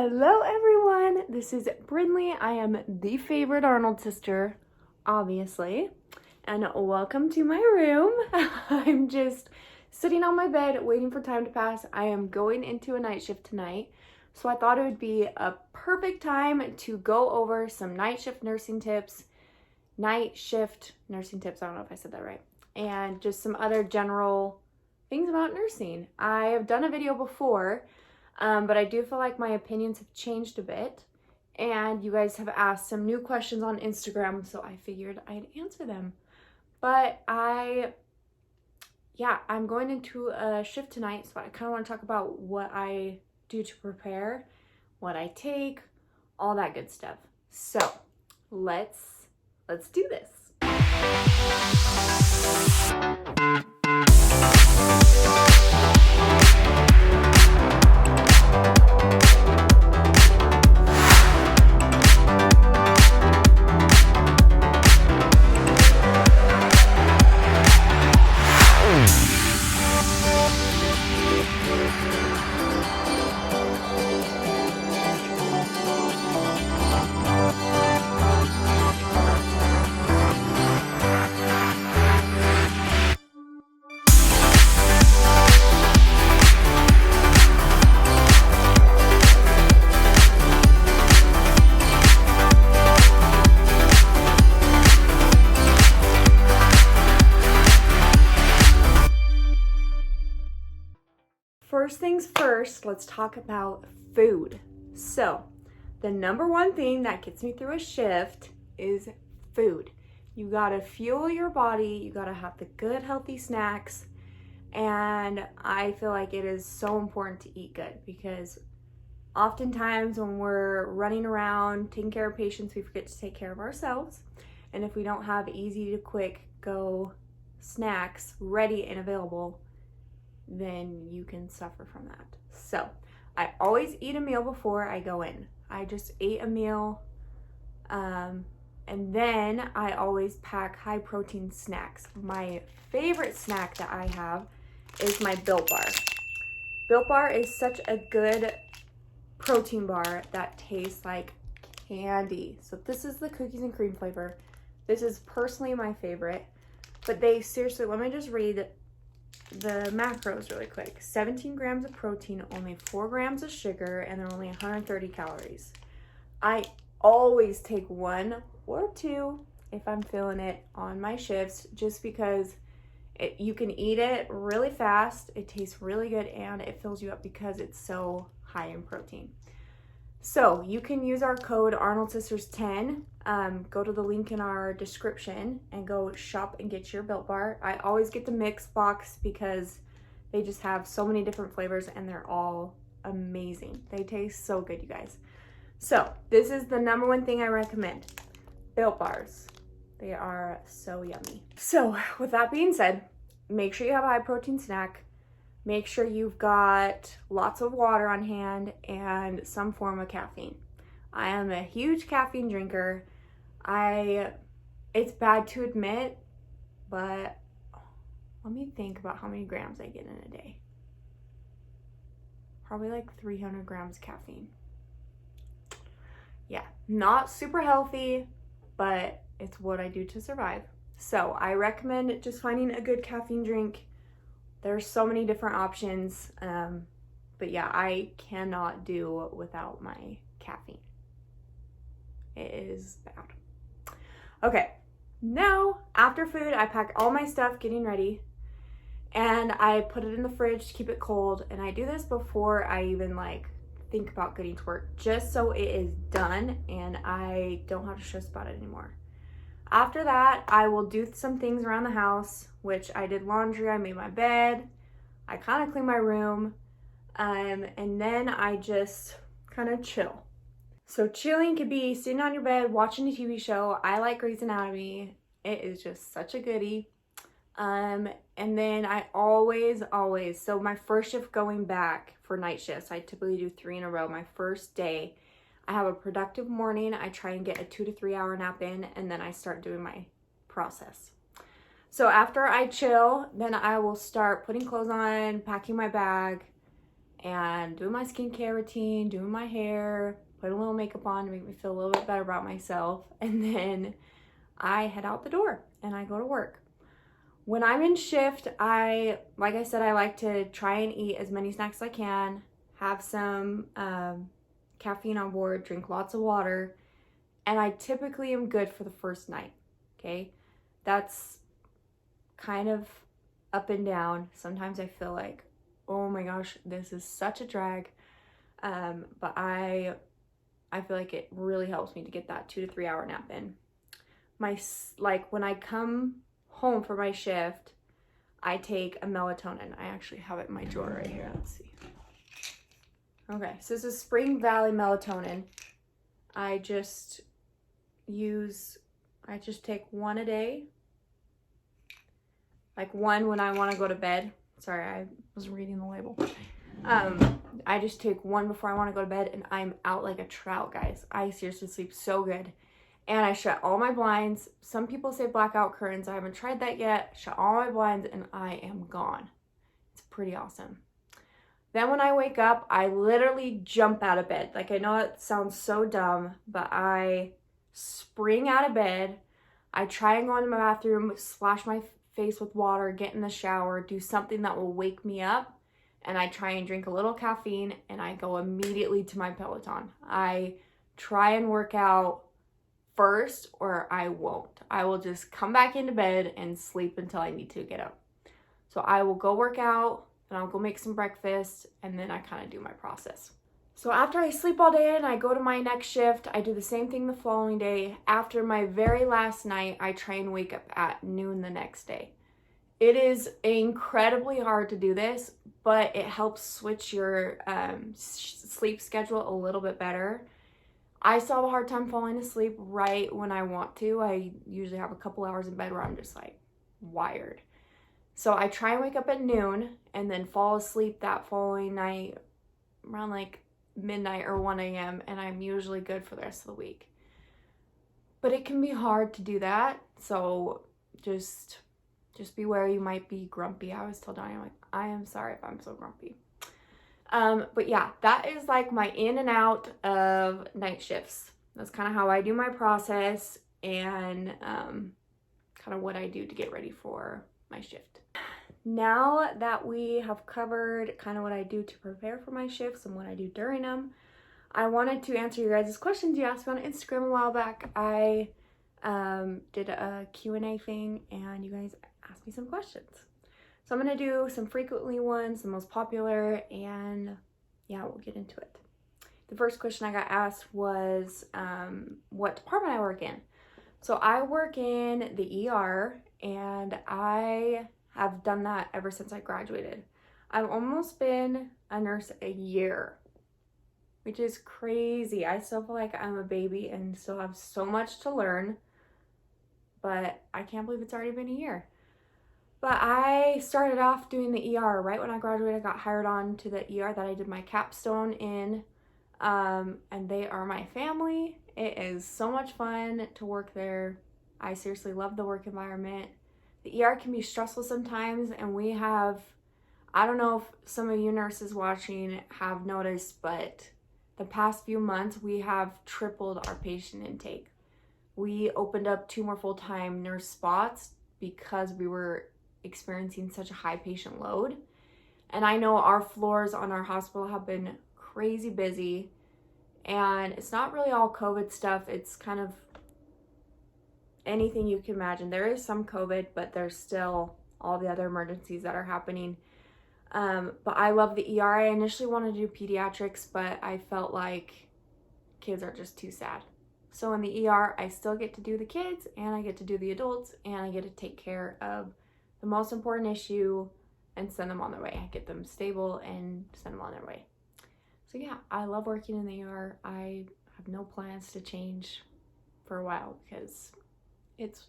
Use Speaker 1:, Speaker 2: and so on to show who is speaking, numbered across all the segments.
Speaker 1: Hello everyone, this is Brynley. I am the favorite Arnold sister, obviously, and welcome to my room. I'm just sitting on my bed waiting for time to pass. I am going into a night shift tonight, so I thought it would be a perfect time to go over some night shift nursing tips, I don't know if I said that right, and just some other general things about nursing. I have done a video before, but I do feel like my opinions have changed a bit, and you guys have asked some new questions on Instagram, so I figured I'd answer them. But I'm going into a shift tonight, so I kind of want to talk about what I do to prepare, what I take, all that good stuff. So let's do this. First things first, let's talk about food. So, the number one thing that gets me through a shift is food. You gotta fuel your body, you gotta have the good healthy snacks, and I feel like it is so important to eat good because oftentimes when we're running around taking care of patients, we forget to take care of ourselves. And if we don't have easy to quick go snacks ready and available, then you can suffer from that. So I always eat a meal before I go in. I just ate a meal, and then I always pack high protein snacks. My favorite snack that I have is my Built Bar. Built Bar is such a good protein bar that tastes like candy. So this is the cookies and cream flavor. This is personally my favorite, but they seriously, let me just read the macros really quick. 17 grams of protein, only 4 grams of sugar, and they're only 130 calories. I always take 1 or 2 if I'm feeling it on my shifts, just because you can eat it really fast, it tastes really good, and it fills you up because it's so high in protein. So you can use our code ArnoldSisters10. Go to the link in our description and go shop and get your Built Bar. I always get the mix box because they just have so many different flavors and they're all amazing. They taste so good, you guys. So this is the number one thing I recommend. Built Bars. They are so yummy. So with that being said, make sure you have a high protein snack. Make sure you've got lots of water on hand and some form of caffeine. I am a huge caffeine drinker. It's bad to admit, but let me think about how many grams I get in a day. Probably like 300 grams caffeine. Yeah, not super healthy, but it's what I do to survive. So I recommend just finding a good caffeine drink. There's so many different options, but yeah, I cannot do without my caffeine. It is bad. Okay, now after food, I pack all my stuff getting ready, and I put it in the fridge to keep it cold, and I do this before I even think about getting to work, just so it is done and I don't have to stress about it anymore. After that, I will do some things around the house, which I did laundry, I made my bed, I kind of cleaned my room, and then I just kind of chill. So chilling could be sitting on your bed, watching a TV show. I like Grey's Anatomy. It is just such a goodie. And then I always, so my first shift going back for night shifts, I typically do 3 in a row. My first day, I have a productive morning. I try and get a 2 to 3 hour nap in, and then I start doing my process. So after I chill, then I will start putting clothes on, packing my bag, and doing my skincare routine, doing my hair, putting a little makeup on to make me feel a little bit better about myself. And then I head out the door and I go to work. When I'm in shift, like I said, I like to try and eat as many snacks as I can, have some caffeine on board, drink lots of water, and I typically am good for the first night, okay? That's kind of up and down. Sometimes I feel like, oh my gosh, this is such a drag, but I feel like it really helps me to get that 2 to 3 hour nap in. When I come home for my shift, I take a melatonin. I actually have it in my drawer right here. Let's see. Okay, so this is Spring Valley melatonin. I just take one a day. Like one when I want to go to bed. Sorry, I was reading the label. I just take one before I want to go to bed, and I'm out like a trout, guys. I seriously sleep so good. And I shut all my blinds. Some people say blackout curtains. I haven't tried that yet. Shut all my blinds and I am gone. It's pretty awesome. Then when I wake up, I literally jump out of bed. Like, I know it sounds so dumb, but I spring out of bed. I try and go into my bathroom, splash my face with water, get in the shower, do something that will wake me up. And I try and drink a little caffeine and I go immediately to my Peloton. I try and work out first or I won't. I will just come back into bed and sleep until I need to get up. So I will go work out and I'll go make some breakfast and then I kind of do my process. So after I sleep all day and I go to my next shift, I do the same thing the following day. After my very last night, I try and wake up at noon the next day. It is incredibly hard to do this, but it helps switch your sleep schedule a little bit better. I still have a hard time falling asleep right when I want to. I usually have a couple hours in bed where I'm just like wired. So I try and wake up at noon and then fall asleep that following night around like midnight or 1 a.m. and I'm usually good for the rest of the week. But it can be hard to do that. So just beware, you might be grumpy. I always tell Donnie, I'm like, I am sorry if I'm so grumpy. But yeah, that is like my in and out of night shifts. That's kind of how I do my process and kind of what I do to get ready for my shift. Now that we have covered kind of what I do to prepare for my shifts and what I do during them, I wanted to answer your guys' questions you asked me on Instagram a while back. I did a Q&A thing and you guys asked me some questions. So I'm going to do some frequently ones, the most popular, and yeah, we'll get into it. The first question I got asked was what department I work in. So I work in the ER and I have done that ever since I graduated. I've almost been a nurse a year, which is crazy. I still feel like I'm a baby and still have so much to learn, but I can't believe it's already been a year. But I started off doing the ER right when I graduated. I got hired on to the ER that I did my capstone in, and they are my family. It is so much fun to work there. I seriously love the work environment. The ER can be stressful sometimes, and we have, I don't know if some of you nurses watching have noticed, but the past few months we have tripled our patient intake. We opened up 2 more full-time nurse spots because we were experiencing such a high patient load. And I know our floors on our hospital have been crazy busy, and it's not really all COVID stuff. It's kind of anything you can imagine. There is some COVID, but there's still all the other emergencies that are happening. But I love the ER. I initially wanted to do pediatrics, but I felt like kids are just too sad. So in the ER, I still get to do the kids and I get to do the adults and I get to take care of the most important issue and send them on their way. I get them stable and send them on their way. So yeah, I love working in the ER. I have no plans to change for a while because it's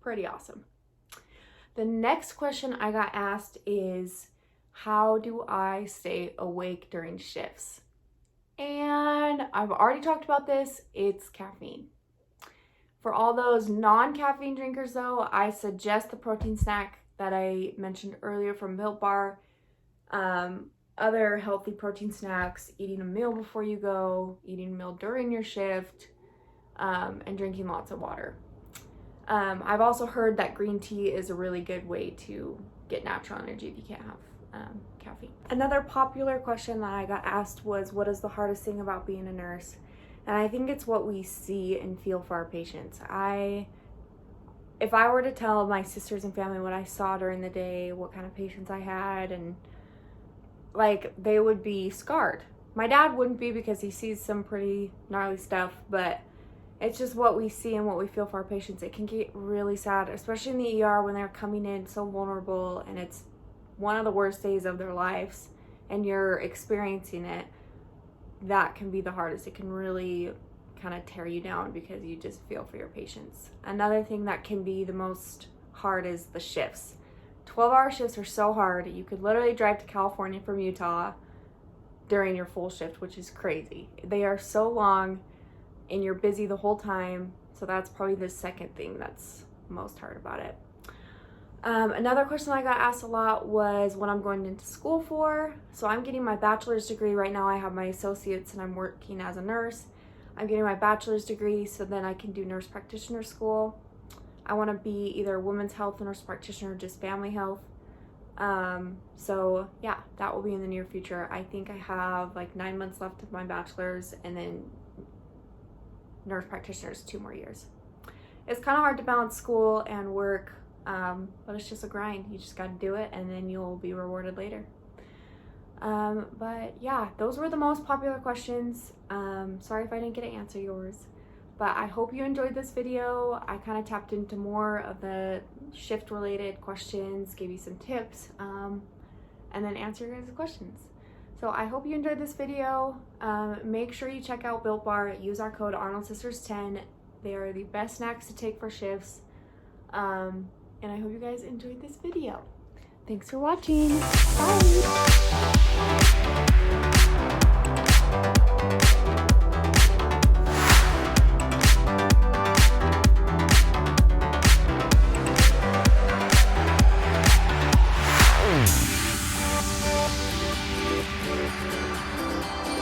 Speaker 1: pretty awesome. The next question I got asked is, how do I stay awake during shifts? And I've already talked about this, it's caffeine. For all those non-caffeine drinkers though, I suggest the protein snack that I mentioned earlier from Built Bar. other healthy protein snacks, eating a meal before you go, eating a meal during your shift, and drinking lots of water. I've also heard that green tea is a really good way to get natural energy if you can't have caffeine. Another popular question that I got asked was, what is the hardest thing about being a nurse? And I think it's what we see and feel for our patients. If I were to tell my sisters and family what I saw during the day, what kind of patients I had, and like, they would be scarred. My dad wouldn't be because he sees some pretty gnarly stuff, but it's just what we see and what we feel for our patients. It can get really sad, especially in the ER when they're coming in so vulnerable and it's one of the worst days of their lives and you're experiencing it. That can be the hardest. It can really kind of tear you down because you just feel for your patients. Another thing that can be the most hard is the shifts. 12-hour shifts are so hard. You could literally drive to California from Utah during your full shift, which is crazy. They are so long and you're busy the whole time. So that's probably the second thing that's most hard about it. Another question I got asked a lot was what I'm going into school for. So I'm getting my bachelor's degree right now. I have my associates and I'm working as a nurse. I'm getting my bachelor's degree so then I can do nurse practitioner school. I want to be either women's health nurse practitioner or just family health. So yeah, that will be in the near future. I think I have like 9 months left of my bachelor's and then nurse practitioners 2 more years. It's kind of hard to balance school and work, but it's just a grind. You just got to do it and then you'll be rewarded later. But yeah, those were the most popular questions. Sorry if I didn't get to answer yours, but I hope you enjoyed this video. I kind of tapped into more of the shift related questions, gave you some tips, and then answer your guys' questions. So I hope you enjoyed this video. Make sure you check out Built Bar. Use our code ArnoldSisters10. They are the best snacks to take for shifts. And I hope you guys enjoyed this video. Thanks for watching. Bye.